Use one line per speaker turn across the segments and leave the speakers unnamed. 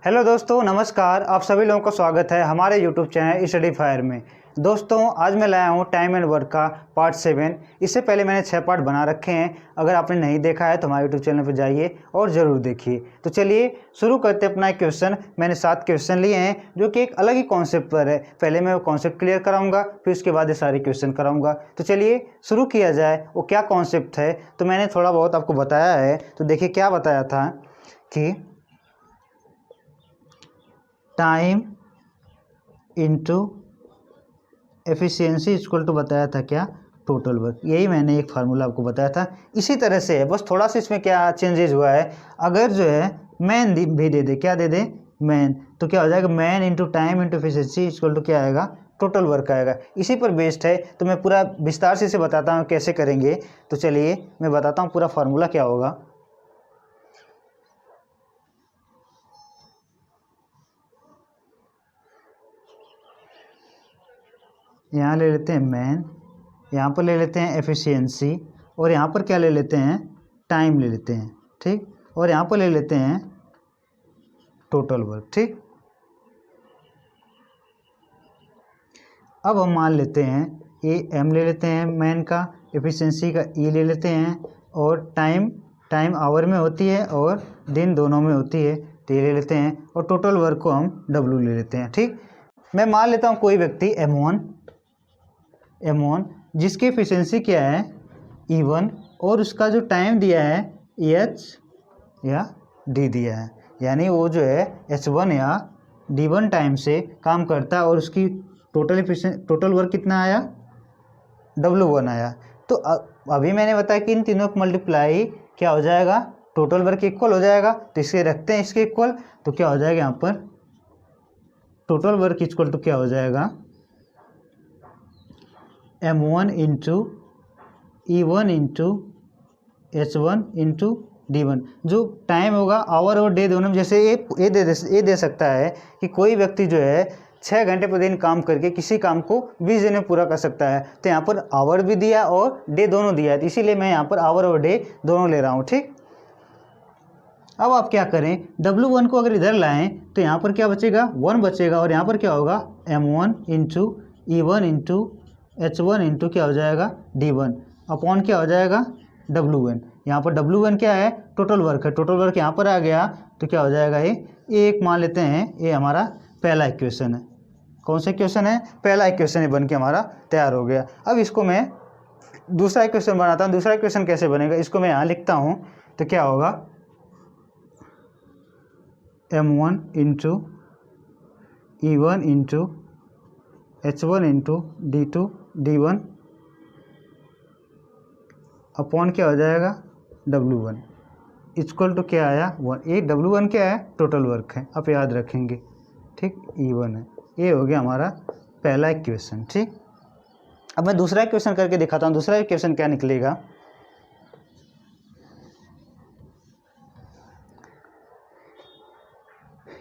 Hello दोस्तों, नमस्कार। आप सभी लोगों का स्वागत है हमारे यूट्यूब चैनल स्टडी फायर में। दोस्तों, आज मैं लाया हूँ टाइम एंड वर्क का पार्ट 7। इससे पहले मैंने 6 पार्ट बना रखे हैं। अगर आपने नहीं देखा है तो हमारे यूट्यूब चैनल पर जाइए और ज़रूर देखिए। तो चलिए शुरू करते हैं अपना एक क्वेश्चन। मैंने 7 क्वेश्चन लिए हैं जो कि एक अलग ही कॉन्सेप्ट पर है। पहले मैं वो कॉन्सेप्ट क्लियर कराऊंगा, फिर उसके बाद ये सारे क्वेश्चन कराऊंगा। तो चलिए शुरू किया जाए। वो क्या कॉन्सेप्ट है तो मैंने थोड़ा बहुत आपको बताया है। तो देखिए क्या बताया था कि time into efficiency equal to बताया था क्या, टोटल वर्क। यही मैंने एक फार्मूला आपको बताया था। इसी तरह से है, बस थोड़ा सा इसमें क्या चेंजेस हुआ है। अगर जो है मैन भी दे दे, क्या दे दे, मैन, तो क्या हो जाएगा, man into time into efficiency equal to क्या आएगा, टोटल वर्क आएगा। इसी पर बेस्ड है। तो मैं पूरा विस्तार से इसे बताता हूँ कैसे करेंगे। तो चलिए मैं बताता हूँ पूरा फार्मूला क्या होगा। यहाँ ले लेते हैं मैन, यहाँ पर ले लेते हैं एफिशिएंसी, और यहाँ पर क्या ले लेते हैं, टाइम ले लेते हैं, ठीक। और यहाँ पर ले लेते हैं टोटल वर्क, ठीक। अब हम मान लेते हैं ए एम ले लेते हैं मैन का, एफिशिएंसी का ई ले लेते हैं, और टाइम आवर में होती है और दिन दोनों में होती है, तो ये ले लेते हैं। और टोटल वर्क को हम डब्ल्यू ले लेते हैं, ठीक। मैं मान लेता हूँ कोई व्यक्ति M1 जिसकी एफिशिएंसी क्या है E1, और उसका जो टाइम दिया है H या D दिया है। यानी वो जो है H1 या D1 टाइम से काम करता है, और उसकी टोटल वर्क कितना आया, W1 आया। तो अभी मैंने बताया कि इन तीनों को मल्टीप्लाई क्या हो जाएगा, टोटल वर्क इक्वल हो जाएगा। तो इसे रखते हैं इसके इक्वल, तो क्या हो जाएगा यहाँ पर टोटल वर्क इक्वल टू क्या हो जाएगा, M1 into E1 into H1 into D1। जो टाइम होगा आवर और डे दोनों में, जैसे ये दे सकता है कि कोई व्यक्ति जो है 6 घंटे पर दिन काम करके किसी काम को 20 दिन में पूरा कर सकता है। तो यहाँ पर आवर भी दिया और डे दोनों दिया है, तो इसीलिए मैं यहाँ पर आवर और डे दोनों ले रहा हूँ, ठीक। अब आप क्या करें, W1 को अगर इधर लाएं तो यहाँ पर क्या बचेगा, 1 बचेगा, और यहाँ पर क्या होगा, M1 into E1 into H1 into क्या हो जाएगा, D1 अपॉन क्या हो जाएगा, W1। यहाँ पर W1 क्या है, टोटल वर्क है। टोटल वर्क यहाँ पर आ गया तो क्या हो जाएगा, ये एक मान लेते हैं, ये हमारा पहला इक्वेशन है। कौन सा इक्वेशन है, पहला इक्वेशन ये बन के हमारा तैयार हो गया। अब इसको मैं दूसरा इक्वेशन बनाता हूँ। दूसरा इक्वेशन कैसे बनेगा, इसको मैं यहाँ लिखता हूँ। तो क्या होगा, M1 into E1 into H1 into D2 D1 upon क्या हो जाएगा, W1 इक्वल टू क्या आया, 1। ये W1 क्या है, टोटल वर्क है, आप याद रखेंगे, ठीक। E1 है। ये हो गया हमारा पहला इक्वेशन, ठीक। अब मैं दूसरा इक्वेशन करके दिखाता हूँ। दूसरा इक्वेशन क्या निकलेगा,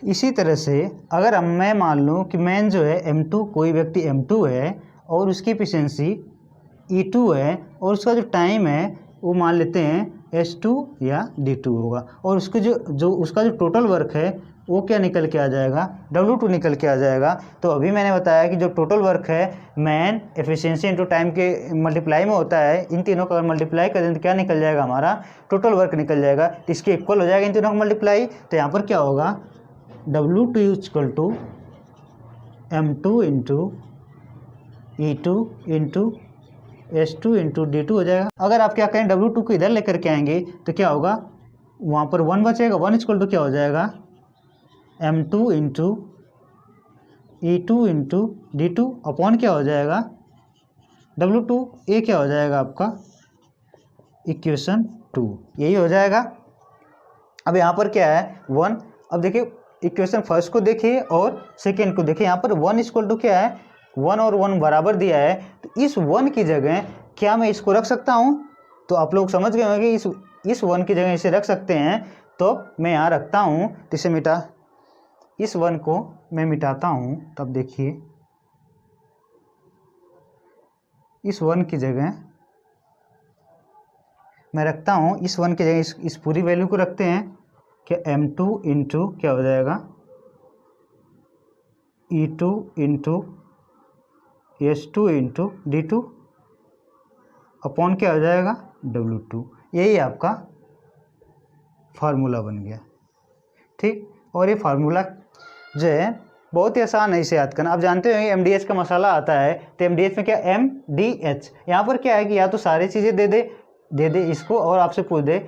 इसी तरह से अगर मैं मान लूँ कि मैन जो है M2, कोई व्यक्ति M2 है और उसकी एफिशिएंसी E2 है, और उसका जो टाइम है वो मान लेते हैं H2 या D2 होगा, और उसके उसका जो टोटल वर्क है वो क्या निकल के आ जाएगा, W2 निकल के आ जाएगा। तो अभी मैंने बताया कि जो टोटल वर्क है मैन एफिशिएंसी इंटू टाइम के मल्टीप्लाई में होता है। इन तीनों का अगर मल्टीप्लाई कर दें तो क्या निकल जाएगा, हमारा टोटल वर्क निकल जाएगा। तो इसके इक्वल हो जाएगा इन तीनों का मल्टीप्लाई। तो यहाँ पर क्या होगा, W2 equal to M2 into E2 into H2 into D2 हो जाएगा। अगर आप क्या करें, W2 को इधर लेकर के आएंगे तो क्या होगा, वहाँ पर 1 बचेगा। 1 इक्वल टू क्या हो जाएगा, M2 into E2 into D2 upon क्या हो जाएगा, W2। ये क्या हो जाएगा आपका इक्वेशन 2, यही हो जाएगा। अब यहाँ पर क्या है, 1। अब देखिए इक्वेशन फर्स्ट को देखिए और सेकेंड को देखिए। यहाँ पर 1 इक्वल टू क्या है, 1 और 1 बराबर दिया है। तो इस 1 की जगह क्या मैं इसको रख सकता हूँ, तो आप लोग समझ गए होंगे इस 1 की जगह इसे रख सकते हैं। तो मैं यहाँ रखता हूँ, तो इसे इस 1 को मैं मिटाता हूँ। तब देखिए इस 1 की जगह मैं रखता हूँ, इस 1 की जगह इस पूरी वैल्यू को रखते हैं। क्या M2 इंटू क्या हो जाएगा E2 into S2 into D2 upon क्या हो जाएगा W2। यही आपका फार्मूला बन गया। ठीक, और ये फार्मूला जो है बहुत ही आसान है इसे याद करना। आप जानते हो MDH का मसाला आता है, तो MDH में क्या MDH, यहाँ पर क्या है कि या तो सारी चीज़ें दे दे इसको और आपसे पूछ दे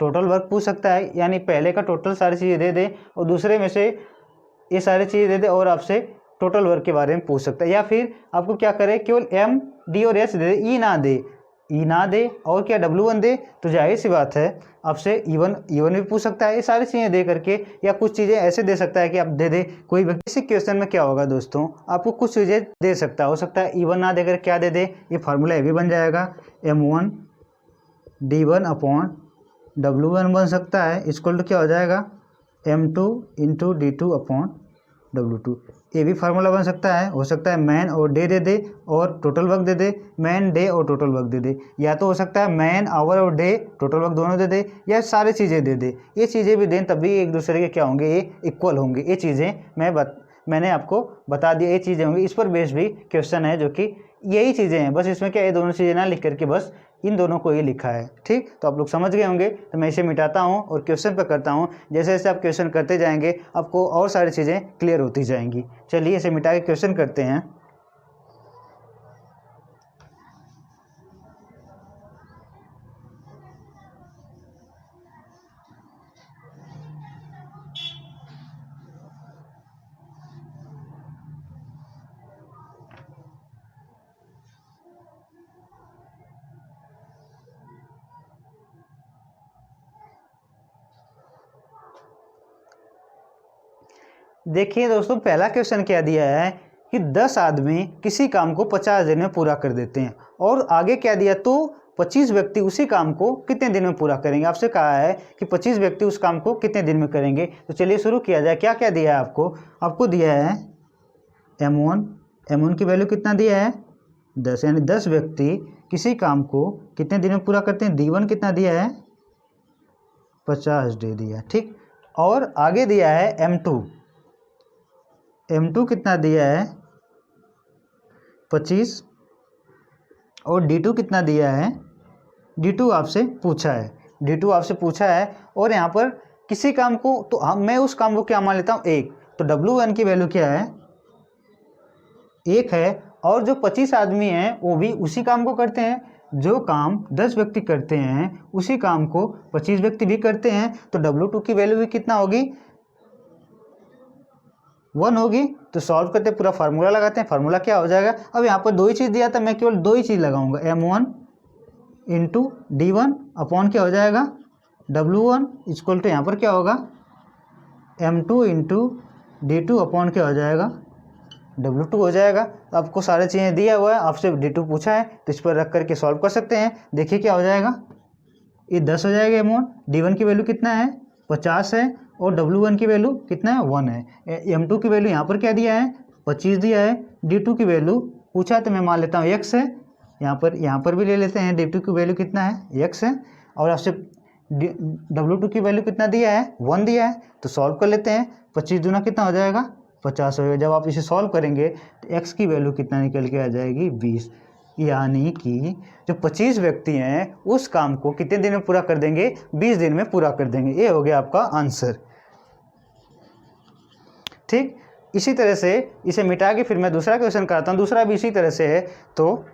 टोटल वर्क पूछ सकता है, यानी पहले का टोटल सारी चीज़ें दे दे और दूसरे में से ये सारी चीज़ें दे दे और आपसे टोटल वर्क के बारे में पूछ सकता है, या फिर आपको क्या करे केवल M D और H दे दे, ई ना दे और क्या W1 दे, तो जाहिर सी बात है आपसे E1 भी पूछ सकता है। ये सारी चीज़ें दे करके या कुछ चीज़ें ऐसे दे सकता है कि आप दे दे कोई व्यक्ति। इसी क्वेश्चन में क्या होगा दोस्तों, आपको कुछ चीज़ें दे सकता है, हो सकता है E1 ना देकर क्या दे दे, ये फार्मूला ये भी बन जाएगा M1 D1 अपॉन W1 बन सकता है, इक्वल टू क्या हो जाएगा M2 into D2 upon W2। ये भी फार्मूला बन सकता है, हो सकता है मैन और डे दे दे और टोटल वर्क दे दे, मैन डे और टोटल वर्क दे दे, या तो हो सकता है मैन आवर और डे टोटल वर्क दोनों दे दे, या सारी चीज़ें दे दे। ये चीज़ें भी दें तभी एक दूसरे के क्या होंगे, ये इक्वल होंगे। ये चीज़ें मैंने आपको बता दिया, ये चीज़ें होंगी। इस पर बेस्ड भी क्वेश्चन है जो कि यही चीज़ें हैं, बस इसमें क्या ये दोनों चीज़ें ना लिख करके बस इन दोनों को ही लिखा है। ठीक, तो आप लोग समझ गए होंगे। तो मैं इसे मिटाता हूँ और क्वेश्चन पर करता हूँ। जैसे जैसे आप क्वेश्चन करते जाएंगे आपको और सारी चीज़ें क्लियर होती जाएंगी। चलिए इसे मिटा के क्वेश्चन करते हैं। देखिए दोस्तों, पहला क्वेश्चन क्या दिया है कि 10 आदमी किसी काम को 50 दिन में पूरा कर देते हैं, और आगे क्या दिया तो 25 व्यक्ति उसी काम को कितने दिन में पूरा करेंगे। आपसे कहा है कि 25 व्यक्ति उस काम को कितने दिन में करेंगे। तो चलिए शुरू किया जाए। क्या क्या दिया है आपको दिया है M1 की वैल्यू कितना दिया है 10, यानी 10 व्यक्ति किसी काम को कितने दिन में पूरा करते हैं। D1 कितना दिया है 50 डे दिया है। ठीक, और आगे दिया है M2 कितना दिया है 25, और D2 कितना दिया है, D2 आपसे पूछा है। और यहाँ पर किसी काम को तो मैं उस काम को क्या मान लेता हूँ 1, तो W1 की वैल्यू क्या है 1 है, और जो 25 आदमी हैं वो भी उसी काम को करते हैं। जो काम 10 व्यक्ति करते हैं उसी काम को 25 व्यक्ति भी करते हैं, तो W2 की वैल्यू भी कितना होगी 1 होगी। तो सॉल्व करते पूरा फार्मूला लगाते हैं। फार्मूला क्या हो जाएगा, अब यहाँ पर 2 ही चीज़ दिया था, मैं केवल 2 ही चीज़ लगाऊंगा M1 इंटू D1 अपॉन क्या हो जाएगा W1 इक्वल टू यहाँ पर क्या होगा M2 इंटू D2 अपॉन क्या हो जाएगा W2 हो जाएगा। आपको सारी चीज़ें दिया हुआ है, आपसे D2 पूछा है, तो इस पर रख करके सॉल्व कर सकते हैं। देखिए क्या हो जाएगा, ये 10 हो जाएगा M1, D1 की वैल्यू कितना है 50 है, और W1 की वैल्यू कितना है 1 है। M2 की वैल्यू यहाँ पर क्या दिया है 25 दिया है। D2 की वैल्यू पूछा है तो मैं मान लेता हूँ x है, यहाँ पर भी ले लेते हैं। D2 की वैल्यू कितना है x है, और आपसे W2 की वैल्यू कितना दिया है 1 दिया है, तो सॉल्व कर लेते हैं। 25 दूना कितना हो जाएगा 50 हो जाएगा। जब आप इसे सॉल्व करेंगे तो x की वैल्यू कितना निकल के आ जाएगी 20, यानी कि जो 25 व्यक्ति हैं उस काम को कितने दिन में पूरा कर देंगे 20 दिन में पूरा कर देंगे। ये हो गया आपका आंसर। ठीक, इसी तरह से इसे मिटा के फिर मैं दूसरा क्वेश्चन कराता हूँ। दूसरा भी इसी तरह से है, तो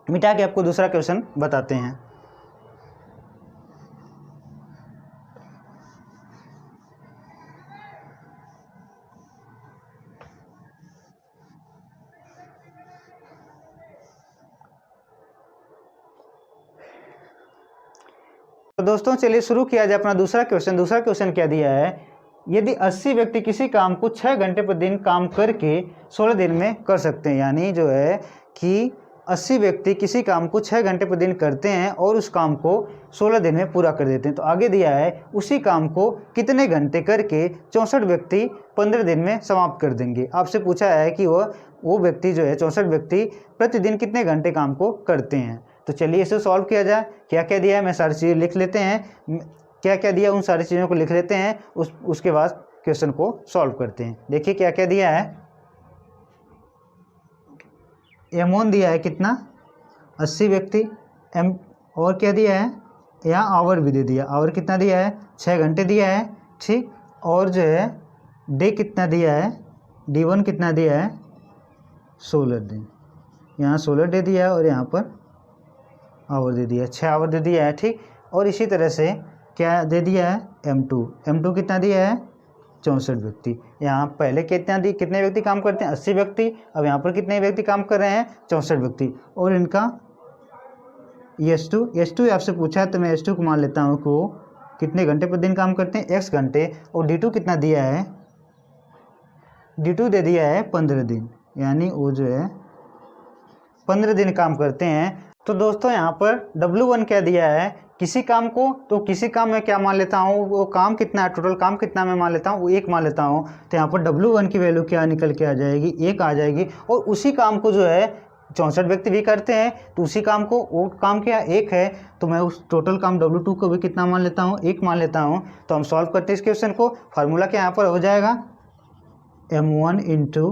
मिटा के आपको दूसरा क्वेश्चन बताते हैं। तो दोस्तों चलिए शुरू किया जाए अपना दूसरा क्वेश्चन। दूसरा क्वेश्चन क्या दिया है, यदि 80 व्यक्ति किसी काम को 6 घंटे पर दिन काम करके 16 दिन में कर सकते हैं, यानी जो है कि 80 व्यक्ति किसी काम को 6 घंटे पर दिन करते हैं और उस काम को 16 दिन में पूरा कर देते हैं, तो आगे दिया है उसी काम को कितने घंटे करके 64 व्यक्ति 15 दिन में समाप्त कर देंगे। आपसे पूछा है कि वो व्यक्ति जो है 64 व्यक्ति प्रतिदिन कितने घंटे काम को करते हैं। तो चलिए इसे सॉल्व किया जाए। क्या क्या दिया है मैं सारी चीज़ें लिख लेते हैं, क्या क्या दिया उन सारी चीज़ों को लिख लेते हैं, उसके बाद क्वेश्चन को सॉल्व करते हैं। देखिए क्या क्या दिया है, M1 दिया है कितना 80 व्यक्ति, एम और क्या दिया है यहाँ आवर भी दे दिया, आवर कितना दिया है 6 घंटे दिया है, ठीक। और जो है डे कितना दिया है, D1 कितना दिया है 16 दिन, यहाँ 16 डे दिया है और यहाँ पर आवर दे दिया है 6 आवर दे दिया है, ठीक। और इसी तरह से क्या दे दिया है M2 कितना दिया है 64 व्यक्ति। यहाँ पहले कितने व्यक्ति काम करते हैं 80 व्यक्ति, अब यहाँ पर कितने व्यक्ति काम कर रहे हैं 64 व्यक्ति। और इनका S2 आपसे पूछा है तो मैं S2 को मान लेता हूँ कि वो कितने घंटे पर दिन काम करते हैं x घंटे। और D2 कितना दिया है, D2 दे दिया है 15 दिन, यानी वो जो है 15 दिन काम करते हैं। तो दोस्तों यहाँ पर W1 क्या दिया है किसी काम को, तो किसी काम में क्या मान लेता हूँ वो काम कितना है, टोटल काम कितना मैं मान लेता हूँ वो 1 मान लेता हूँ। तो यहाँ पर W1 की वैल्यू क्या निकल के आ जाएगी 1 आ जाएगी। और उसी काम को जो है 64 व्यक्ति भी करते हैं, तो उसी काम को वो काम क्या 1 है, तो मैं उस टोटल काम W2 को भी कितना मान लेता हूँ 1 मान लेता हूँ। तो हम सॉल्व करते हैं इस क्वेश्चन को। फार्मूला क्या यहाँ पर हो जाएगा M1 into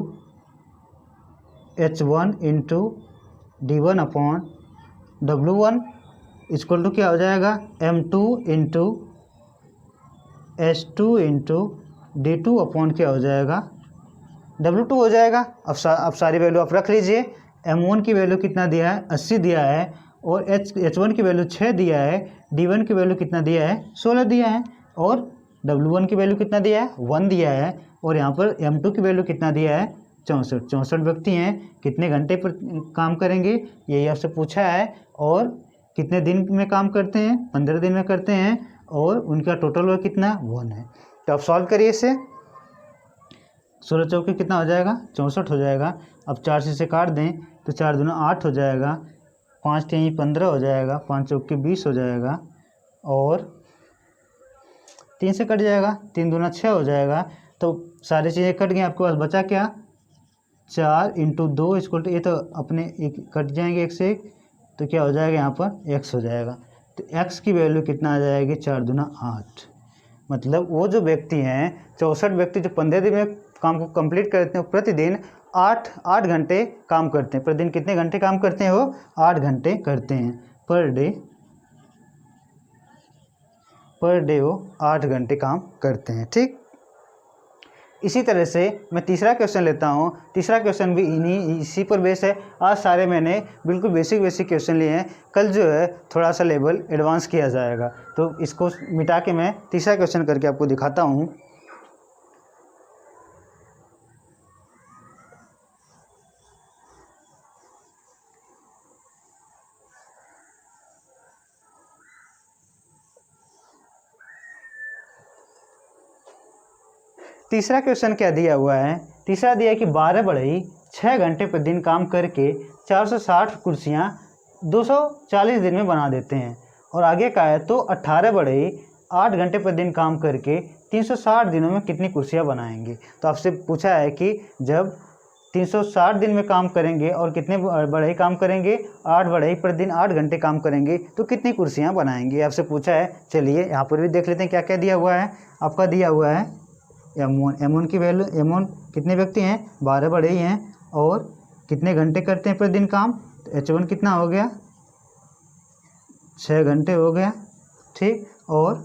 H1 into D1 upon W1 equal to क्या हो जाएगा M2 into S2 into D2 upon क्या हो जाएगा W2 हो जाएगा। अब सारी वैल्यू आप रख लीजिए। M1 की वैल्यू कितना दिया है 80 दिया है, और H1 की वैल्यू 6 दिया है, D1 की वैल्यू कितना दिया है 16 दिया है, और W1 की वैल्यू कितना दिया है 1 दिया है, और यहाँ पर M2 की वैल्यू कितना दिया है 64 व्यक्ति हैं। कितने घंटे पर काम करेंगे यही आपसे पूछा है, और कितने दिन में काम करते हैं 15 दिन में करते हैं, और उनका टोटल वर्क कितना 1 है। तो आप सॉल्व करिए इसे। 16 चौके कितना हो जाएगा 64 हो जाएगा। अब 4 से इसे काट दें तो 4 दूना 8 हो जाएगा, 5 3 15 हो जाएगा, 5 चौके 20 हो जाएगा, और 3 से कट जाएगा, 3 दूना 6 हो जाएगा। तो सारी चीज़ें कट गई, आपके पास बचा क्या 4 इंटू 2 इक्वल टू, ये तो अपने एक कट जाएंगे 1 से 1, तो क्या हो जाएगा यहाँ पर x हो जाएगा। तो x की वैल्यू कितना आ जाएगी 4 दूना 8। मतलब वो जो व्यक्ति हैं 64 व्यक्ति जो 15 दिन में काम को कंप्लीट करते हैं, प्रतिदिन 8 घंटे काम करते हैं। प्रतिदिन कितने घंटे काम करते हैं वो 8 घंटे करते हैं पर डे वो 8 घंटे काम करते हैं, ठीक। इसी तरह से मैं तीसरा क्वेश्चन लेता हूँ। तीसरा क्वेश्चन भी इसी पर बेस है। आज सारे मैंने बिल्कुल बेसिक क्वेश्चन लिए हैं, कल जो है थोड़ा सा लेवल एडवांस किया जाएगा। तो इसको मिटा के मैं तीसरा क्वेश्चन करके आपको दिखाता हूँ। तीसरा क्वेश्चन क्या दिया हुआ है, तीसरा दिया है कि 12 बढ़ई 6 घंटे पर दिन काम करके 460 कुर्सियाँ 240 दिन में बना देते हैं। और आगे का है तो 18 बढ़ई 8 घंटे पर दिन काम करके 360 दिनों में कितनी कुर्सियाँ बनाएंगे। तो आपसे पूछा है कि जब 360 दिन में काम करेंगे और कितने बढ़ई काम करेंगे 8 बढ़ई पर दिन 8 घंटे काम करेंगे तो कितनी कुर्सियाँ बनाएंगे, आपसे पूछा है। चलिए यहाँ पर भी देख लेते हैं क्या क्या दिया हुआ है। आपका दिया हुआ है M1 की वैल्यू, M1 कितने व्यक्ति हैं 12 बढ़ई हैं, और कितने घंटे करते हैं प्रतिदिन काम, तो H1 कितना हो गया 6 घंटे हो गया, ठीक। और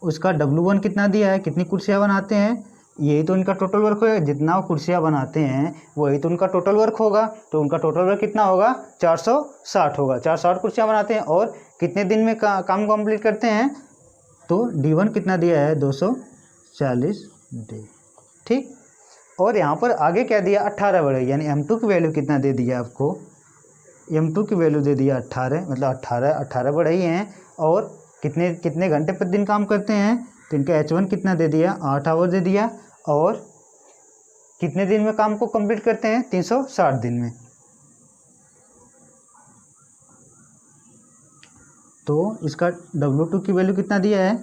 उसका W1 कितना दिया है, कितनी कुर्सियाँ बनाते हैं, यही तो उनका टोटल वर्क होगा। जितना वो कुर्सियाँ बनाते हैं वही तो उनका टोटल वर्क होगा। तो उनका टोटल वर्क कितना होगा 460 होगा। 460 कुर्सियाँ बनाते हैं और कितने दिन में काम कंप्लीट करते हैं, तो D1 कितना दिया है 240 डे, ठीक। और यहाँ पर आगे क्या दिया 18 बढ़ई, यानी M2 की वैल्यू कितना दे दिया आपको, M2 की वैल्यू दे दिया 18, मतलब 18 बढ़ई हैं, और कितने घंटे पर दिन काम करते हैं, तो इनका H1 कितना दे दिया 8 आवर दे दिया, और कितने दिन में काम को कंप्लीट करते हैं 360 दिन में। तो इसका W2 की वैल्यू कितना दिया है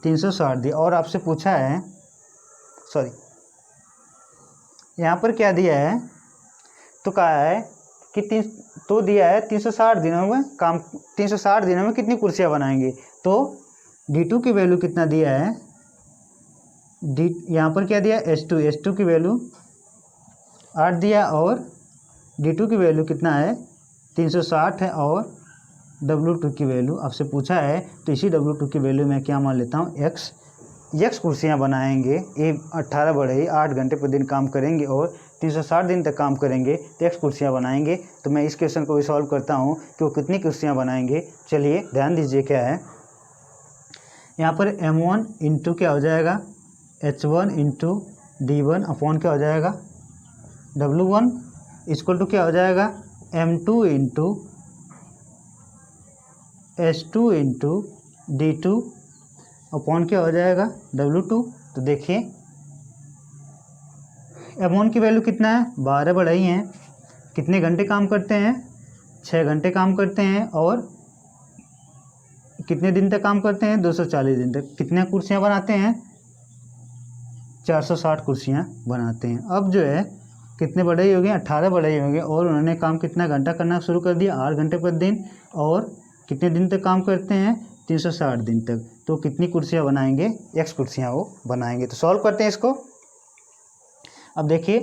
360 दिया। और आपसे पूछा है, सॉरी यहाँ पर क्या दिया है, तो कहा है कि तो दिया है 360 दिनों में काम, 360 दिनों में कितनी कुर्सियाँ बनाएंगे। तो D2 की वैल्यू कितना दिया है, यहाँ पर क्या दिया S2 की वैल्यू 8 दिया, और D2 की वैल्यू कितना है 360 है और W2 की वैल्यू आपसे पूछा है, तो इसी W2 की वैल्यू मैं क्या मान लेता हूँ x कुर्सियाँ बनाएंगे। ये 18 बढ़ई 8 घंटे पर दिन काम करेंगे और 360 दिन तक काम करेंगे तो x कुर्सियाँ बनाएंगे। तो मैं इस क्वेश्चन को भी सॉल्व करता हूँ कि वो कितनी कुर्सियाँ बनाएंगे। चलिए ध्यान दीजिए क्या है यहाँ पर M1 इंटू क्या हो जाएगा H1 इंटू D1 अपॉन क्या हो जाएगा W1 इक्वल टू क्या हो जाएगा M2 into H2 into D2 upon क्या हो जाएगा W2। तो देखिए M1 की वैल्यू कितना है 12 बढ़ाई हैं, कितने घंटे काम करते हैं 6 घंटे काम करते हैं और कितने दिन तक काम करते हैं 240 दिन तक। कितने कुर्सियाँ बनाते हैं 460 कुर्सियाँ बनाते हैं। अब जो है कितने बढ़ाई हो गए 18 बढ़ाई हो गए और उन्होंने काम कितना घंटा करना शुरू कर दिया 8 घंटे पर दिन और कितने दिन तक काम करते हैं 360 दिन तक। तो कितनी कुर्सियाँ बनाएंगे x कुर्सियाँ वो बनाएंगे। तो सॉल्व करते हैं इसको। अब देखिए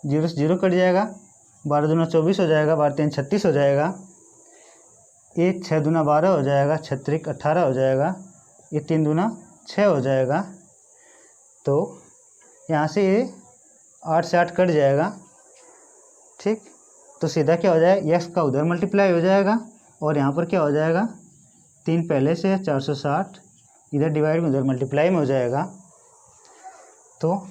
0 से 0 कट जाएगा, 12 दूना 24 हो जाएगा, 12 3 36 हो जाएगा, ये 6 दूना 12 हो जाएगा, 6 त्रिक 18 हो जाएगा, ये 3 दूना 6 हो जाएगा। तो यहाँ से ये 8 से 8 कट जाएगा, ठीक। तो सीधा क्या हो जाएगा x का उधर मल्टीप्लाई हो जाएगा और यहाँ पर क्या हो जाएगा 3 पहले से 460 इधर डिवाइड में उधर मल्टीप्लाई में हो जाएगा। तो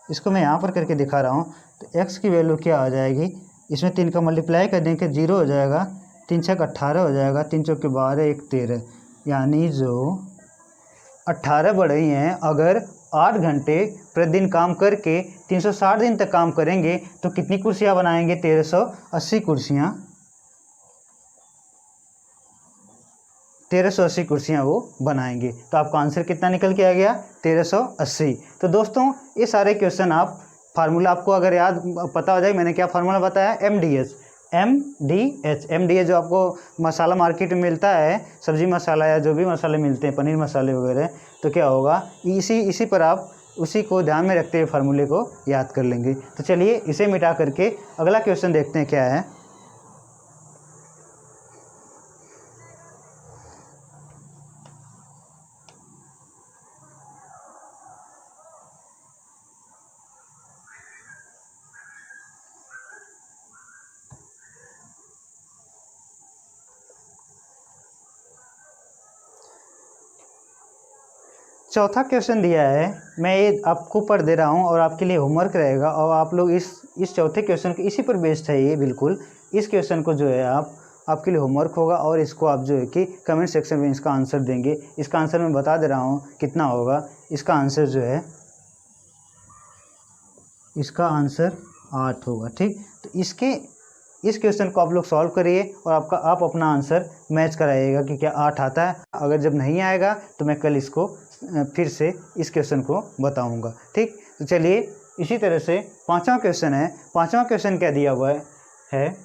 इसको मैं यहाँ पर करके दिखा रहा हूँ। तो x की वैल्यू क्या आ जाएगी, इसमें 3 का मल्टीप्लाई कर देंगे 0 हो जाएगा, 3 छक 18 हो जाएगा, 3 चौके 12 1 13, यानी जो 18 बढ़ई हैं अगर 8 घंटे प्रतिदिन काम करके 360 दिन तक काम करेंगे तो कितनी कुर्सियाँ बनाएंगे 1380 कुर्सियाँ, 1380 कुर्सियाँ वो बनाएंगे। तो आपका आंसर कितना निकल के आ गया 1380। तो दोस्तों ये सारे क्वेश्चन आप फार्मूला आपको अगर याद पता हो जाए, मैंने क्या फार्मूला बताया MDH जो आपको मसाला मार्केट में मिलता है, सब्जी मसाला या जो भी मसाले मिलते हैं पनीर मसाले वगैरह, तो क्या होगा इसी पर आप उसी को ध्यान में रखते हुए फार्मूले को याद कर लेंगे। तो चलिए इसे मिटा करके अगला क्वेश्चन देखते हैं क्या है। चौथा क्वेश्चन दिया है, मैं ये आपको पढ़ दे रहा हूँ और आपके लिए होमवर्क रहेगा और आप लोग इस चौथे क्वेश्चन के इसी पर बेस्ड है ये बिल्कुल। इस क्वेश्चन को जो है आपके लिए होमवर्क होगा और इसको आप जो है कि कमेंट सेक्शन में इसका आंसर देंगे। इसका आंसर मैं बता दे रहा हूँ कितना होगा। इसका आंसर जो है इसका आंसर 8 होगा, ठीक। तो इस क्वेश्चन को आप लोग सॉल्व करिए और आप अपना आंसर मैच कराइएगा कि क्या 8 आता है। अगर जब नहीं आएगा तो मैं कल इसको फिर से इस क्वेश्चन को बताऊंगा, ठीक। तो चलिए इसी तरह से पांचवा क्वेश्चन है। पांचवा क्वेश्चन क्या दिया हुआ है,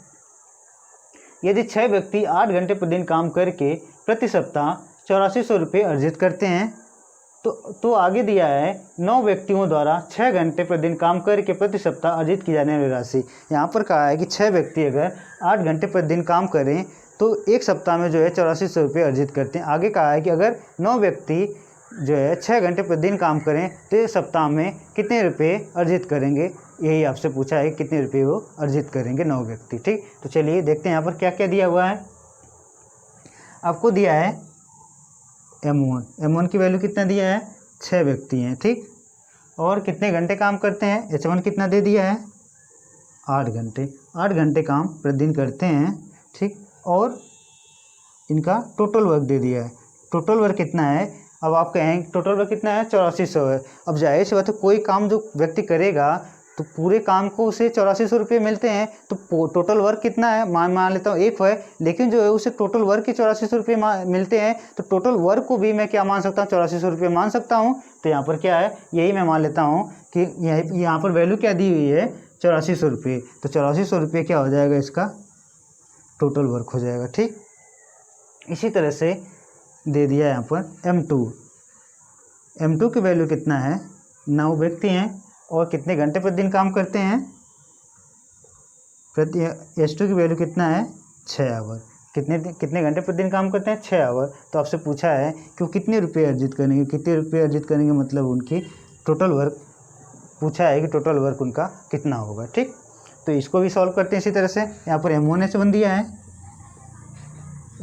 यदि 6 व्यक्ति 8 घंटे प्रतिदिन काम करके प्रति सप्ताह 8400 रुपये अर्जित करते हैं तो आगे दिया है 9 व्यक्तियों द्वारा 6 घंटे प्रतिदिन काम करके प्रति सप्ताह अर्जित की जाने वाली राशि। यहाँ पर कहा है कि 6 व्यक्ति अगर 8 घंटे प्रतिदिन काम करें तो एक सप्ताह में जो है 8400 रुपये अर्जित करते हैं। आगे कहा है कि अगर 9 व्यक्ति जो है 6 घंटे प्रतिदिन काम करें तो एक सप्ताह में कितने रुपये अर्जित करेंगे, यही आपसे पूछा है कितने रुपये वो अर्जित करेंगे 9 व्यक्ति, ठीक। तो चलिए देखते हैं यहाँ पर क्या क्या दिया हुआ है। आपको दिया है M1 की वैल्यू कितना दिया है 6 व्यक्ति हैं, ठीक। और कितने घंटे काम करते हैं H1 कितना दे दिया है 8 घंटे। 8 घंटे काम प्रतिदिन करते हैं, ठीक। और इनका टोटल वर्क दे दिया है। टोटल वर्क कितना है, अब आप कहें टोटल वर्क कितना है 8400 है। अब जाहिर सी बात है कोई काम जो व्यक्ति करेगा तो पूरे काम को उसे 8400 रुपये मिलते हैं। तो टोटल वर्क कितना है मान लेता हूँ 1 है, लेकिन जो है उसे टोटल वर्क के 8400 रुपये मिलते हैं। तो टोटल वर्क को भी मैं क्या मान सकता हूँ 8400 रुपये मान सकता हूँ। तो यहाँ पर क्या है यही मैं मान लेता हूँ कि यहाँ पर वैल्यू क्या दी हुई है 8400 रुपये। तो 8400 रुपये क्या हो जाएगा इसका टोटल वर्क हो जाएगा, ठीक। इसी तरह से दे दिया यहाँ पर M2 की वैल्यू कितना है 9 व्यक्ति हैं और कितने घंटे प्रतिदिन काम करते हैं S2 की वैल्यू कितना है 6 आवर। कितने घंटे प्रतिदिन काम करते हैं 6 आवर। तो आपसे पूछा है कि वो कितने रुपये अर्जित करेंगे, कितने रुपये अर्जित करेंगे मतलब उनकी टोटल वर्क पूछा है कि टोटल वर्क उनका कितना होगा। ठीक, तो इसको भी सॉल्व करते हैं इसी तरह से। यहाँ पर M1 H1 दिया है,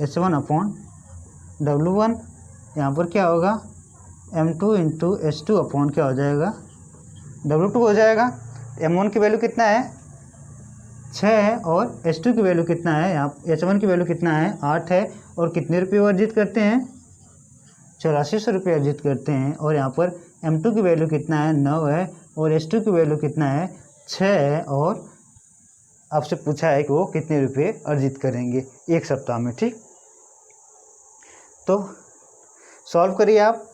H1 अपॉन W1, यहाँ पर क्या होगा M2 इंटू H2 अपॉन क्या हो जाएगा W2 हो जाएगा। M1 की वैल्यू कितना है 6 है और H2 की वैल्यू कितना है, यहाँ H1 की वैल्यू कितना है 8 है। और कितने रुपये वो अर्जित करते हैं 8400 रुपये अर्जित करते हैं। और यहाँ पर M2 की वैल्यू कितना है 9 है और H2 की वैल्यू कितना है 6 है। और आपसे पूछा है कि वो कितने रुपये अर्जित करेंगे एक सप्ताह में। ठीक, तो सॉल्व करिए आप।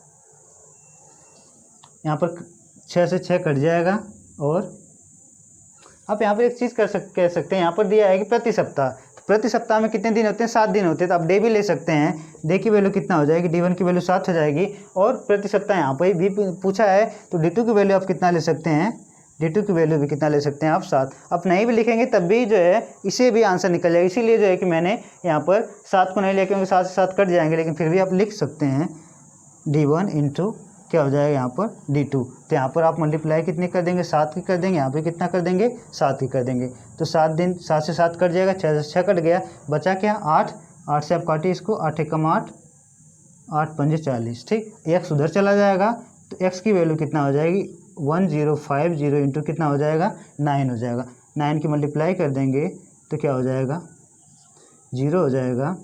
यहाँ पर 6 से 6 कट जाएगा। और आप यहाँ पर एक चीज़ कह सकते हैं, यहाँ पर दिया है कि प्रति सप्ताह, तो प्रति सप्ताह में कितने दिन होते हैं 7 दिन होते हैं। तो आप डे भी ले सकते हैं, डे की वैल्यू कितना हो जाएगी D1 की वैल्यू 7 हो जाएगी। और प्रति सप्ताह यहाँ पर भी पूछा है तो D2 की वैल्यू आप कितना ले सकते हैं, D2 की वैल्यू भी कितना ले सकते हैं आप 7। आप नहीं भी लिखेंगे तब भी जो है इसे भी आंसर निकल जाएगा। इसीलिए जो है कि मैंने यहाँ पर 7 को नहीं लिया क्योंकि 7 से 7 कट जाएंगे, लेकिन फिर भी आप लिख सकते हैं D1 इंटू क्या हो जाएगा यहाँ पर D2। तो यहाँ पर आप मल्टीप्लाई कितने कर देंगे 7 की कर देंगे, यहाँ पे कितना कर देंगे 7 की कर देंगे। तो 7 दिन 7 से 7 कट जाएगा, 6 से 6 कट गया, बचा क्या 8। 8 से आप काटिए इसको, 8 एकम 8, 8 पंजे 40। ठीक, x उधर चला जाएगा तो x की वैल्यू कितना हो जाएगी 1050 इंटू कितना हो जाएगा 9 हो जाएगा। 9 की मल्टीप्लाई कर देंगे तो क्या हो जाएगा 0 हो जाएगा,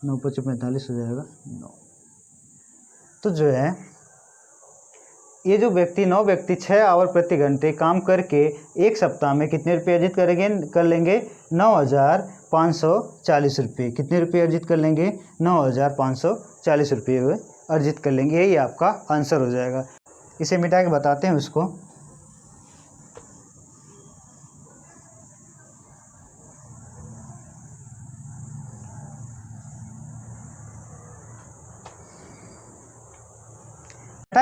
9 × 5 45 हो जाएगा 9। तो जो है ये जो व्यक्ति 9 व्यक्ति 6 आवर प्रति घंटे काम करके एक सप्ताह में कितने रुपये अर्जित कर लेंगे 9540 रुपये। कितने रुपये अर्जित कर लेंगे 9540 रुपये अर्जित कर लेंगे। यही आपका आंसर हो जाएगा। इसे मिटा के बताते हैं उसको।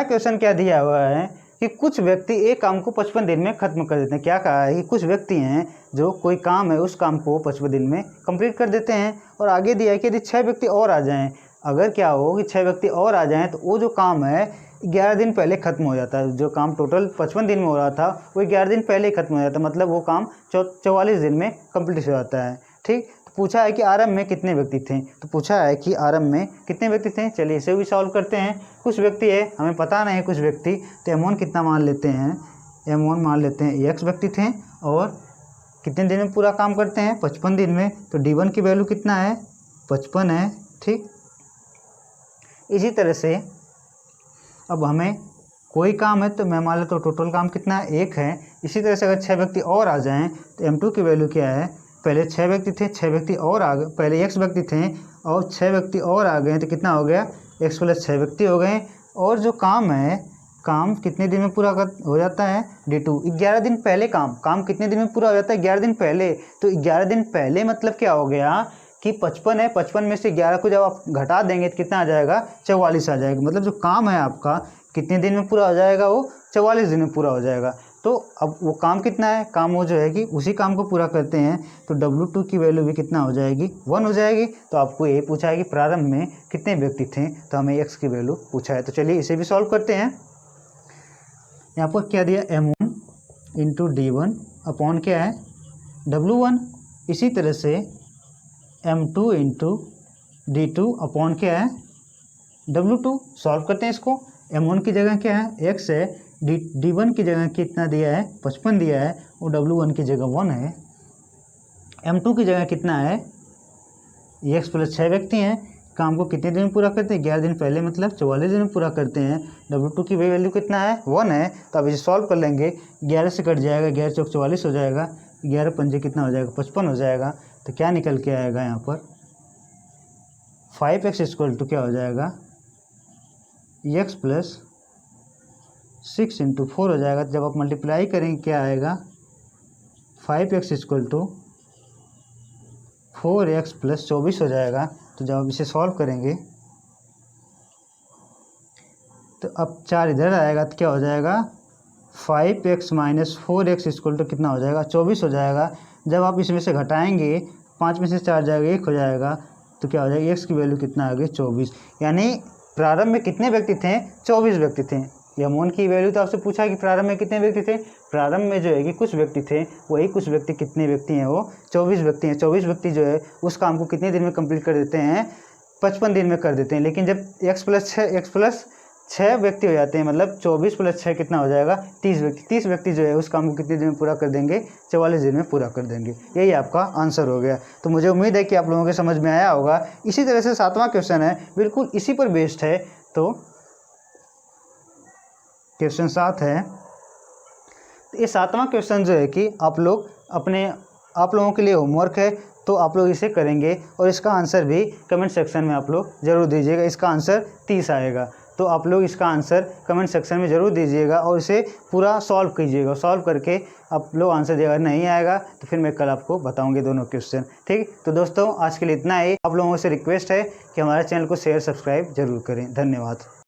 क्वेश्चन क्या दिया हुआ है कि कुछ व्यक्ति एक काम को 55 दिन में खत्म कर देते हैं। क्या कहा है कि कुछ व्यक्ति हैं जो कोई काम है उस काम को 55 दिन में कंप्लीट कर देते हैं। और आगे दिया है कि यदि 6 व्यक्ति और आ जाएं, अगर क्या हो कि 6 व्यक्ति और आ जाएं तो वो जो काम है 11 दिन पहले खत्म हो जाता है। जो काम टोटल 55 दिन में हो रहा था वो 11 दिन पहले ही खत्म हो जाता है, मतलब वो काम 44 दिन में कंप्लीट हो जाता है। ठीक, पूछा है कि आरंभ में कितने व्यक्ति थे, तो पूछा है कि आरंभ में कितने व्यक्ति थे। चलिए इसे भी सॉल्व करते हैं। कुछ व्यक्ति है हमें पता नहीं कुछ व्यक्ति, तो M1 कितना मान लेते हैं, M1 मान लेते हैं x व्यक्ति थे और कितने दिन में पूरा काम करते हैं 55 दिन में। तो D1 की वैल्यू कितना है 55 है। ठीक, इसी तरह से अब हमें कोई काम है तो मैं मान लेता हूँ टोटल काम कितना है 1 है। इसी तरह से अगर 6 व्यक्ति और आ जाएँ तो M2 की वैल्यू क्या है, पहले 6 व्यक्ति थे, 6 व्यक्ति और आ गए, पहले x व्यक्ति थे और 6 व्यक्ति और आ गए तो कितना हो गया x + 6 व्यक्ति हो गए। और जो काम है काम कितने दिन में पूरा हो जाता है D2 11 दिन पहले। काम कितने दिन में पूरा हो जाता है 11 दिन पहले। तो 11 दिन पहले मतलब क्या हो गया कि 55 है, 55 में से 11 को जब आप घटा देंगे तो कितना आ जाएगा 44 आ जाएगा। मतलब जो काम है आपका कितने दिन में पूरा हो जाएगा, वो 44 दिन में पूरा हो जाएगा। तो अब वो काम कितना है, काम वो जो है कि उसी काम को पूरा करते हैं। तो W2 की वैल्यू भी कितना हो जाएगी 1 हो जाएगी। तो आपको यही पूछा है कि प्रारंभ में कितने व्यक्ति थे, तो हमें x की वैल्यू पूछा है। तो चलिए इसे भी सॉल्व करते हैं। यहाँ पर क्या दिया M1 इंटू D1 अपॉन क्या है W1। इसी तरह से M2 इंटू D2 अपॉन क्या है W2। सॉल्व करते हैं इसको। M1 की जगह क्या है x है, D1 की जगह कितना दिया है 55 दिया है और W1 की जगह 1 है। M2 की जगह कितना है x + 6 व्यक्ति हैं, काम को कितने दिन में पूरा करते हैं 11 दिन पहले, मतलब 44 दिन में पूरा करते हैं। W2 की वैल्यू कितना है 1 है। तो अब इसे सॉल्व कर लेंगे, 11 से कट जाएगा, 11 × 4 = 44 हो जाएगा, 11 पंजे कितना हो जाएगा 55 हो जाएगा। तो क्या निकल के आएगा यहाँ पर 5x = क्या हो जाएगा x + 6 × 4 हो जाएगा। तो जब आप मल्टीप्लाई करेंगे क्या आएगा 5x = 4x + 24 हो जाएगा। तो जब आप इसे सॉल्व करेंगे तो अब 4 इधर आएगा तो क्या हो जाएगा 5x minus 4x equal to कितना हो जाएगा, 24 हो जाएगा। जब आप इसमें से घटाएंगे 5 में से 4 जाएगा 1 हो जाएगा, तो क्या हो जाएगा, x की वैल्यू कितना आ गई 24। यानी प्रारंभ में कितने व्यक्ति थे, 24 व्यक्ति थे। यमोन की वैल्यू तो आपसे पूछा कि प्रारंभ में कितने व्यक्ति थे। प्रारंभ में जो है कि कुछ व्यक्ति थे, वही कुछ व्यक्ति कितने व्यक्ति हैं, वो 24 व्यक्ति हैं। 24 व्यक्ति जो है उस काम को कितने दिन में कंप्लीट कर देते हैं, 55 दिन में कर देते हैं। लेकिन जब x प्लस 6 व्यक्ति हो जाते हैं, मतलब 24 प्लस 6 कितना हो जाएगा, 30 व्यक्ति। 30 व्यक्ति जो है उस काम को कितने दिन में पूरा कर देंगे, 44 दिन में पूरा कर देंगे। यही आपका आंसर हो गया। तो मुझे उम्मीद है कि आप लोगों के समझ में आया होगा। इसी तरह से 7वां क्वेश्चन है, बिल्कुल इसी पर बेस्ड है। तो क्वेश्चन 7 है। ये 7वां क्वेश्चन जो है कि आप लोगों के लिए होमवर्क है, तो आप लोग इसे करेंगे और इसका आंसर भी कमेंट सेक्शन में आप लोग ज़रूर दीजिएगा। इसका आंसर 30 आएगा, तो आप लोग इसका आंसर कमेंट सेक्शन में ज़रूर दीजिएगा और इसे पूरा सॉल्व कीजिएगा। सॉल्व करके आप लोग आंसर दिएगा, नहीं आएगा तो फिर मैं कल आपको बताऊंगी दोनों क्वेश्चन। ठीक, तो दोस्तों आज के लिए इतना ही। आप लोगों से रिक्वेस्ट है कि हमारे चैनल को शेयर सब्सक्राइब जरूर करें। धन्यवाद।